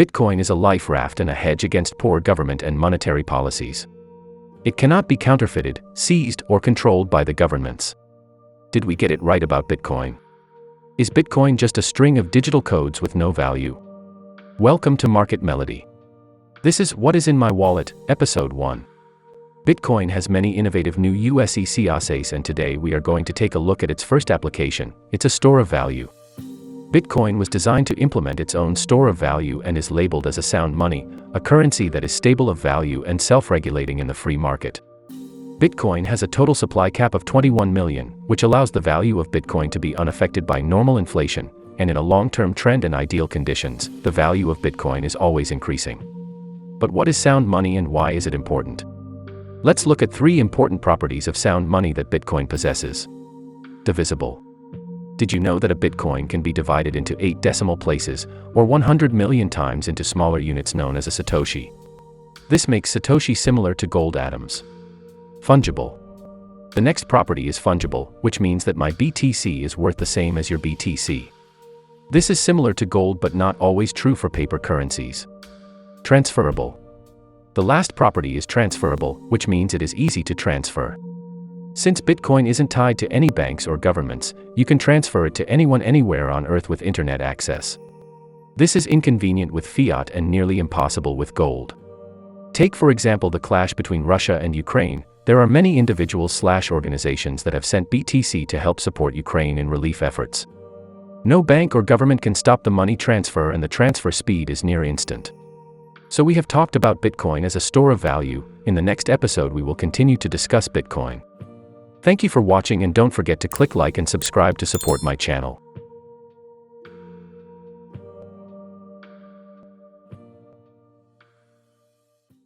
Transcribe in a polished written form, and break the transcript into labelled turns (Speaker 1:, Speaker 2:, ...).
Speaker 1: Bitcoin is a life raft and a hedge against poor government and monetary policies. It cannot be counterfeited, seized, or controlled by the governments. Did we get it right about Bitcoin? Is Bitcoin just a string of digital codes with no value? Welcome to Market Melody. This is What is in My Wallet, Episode 1. Bitcoin has many innovative new USEC assays, and today we are going to take a look at its first application. It's a store of value. Bitcoin was designed to implement its own store of value and is labeled as a sound money, a currency that is stable of value and self-regulating in the free market. Bitcoin has a total supply cap of 21 million, which allows the value of Bitcoin to be unaffected by normal inflation, and in a long-term trend and ideal conditions, the value of Bitcoin is always increasing. But what is sound money and why is it important? Let's look at 3 important properties of sound money that Bitcoin possesses. Divisible. Did you know that a Bitcoin can be divided into 8 decimal places, or 100 million times into smaller units known as a Satoshi? This makes Satoshi similar to gold atoms. Fungible. The next property is fungible, which means that my BTC is worth the same as your BTC. This is similar to gold but not always true for paper currencies. Transferable. The last property is transferable, which means it is easy to transfer. Since Bitcoin isn't tied to any banks or governments, you can transfer it to anyone anywhere on Earth with internet access. This is inconvenient with fiat and nearly impossible with gold. Take for example the clash between Russia and Ukraine. There are many individuals/organizations that have sent BTC to help support Ukraine in relief efforts. No bank or government can stop the money transfer, and the transfer speed is near instant. So we have talked about Bitcoin as a store of value. In the next episode we will continue to discuss Bitcoin. Thank you for watching, and don't forget to click like and subscribe to support my channel.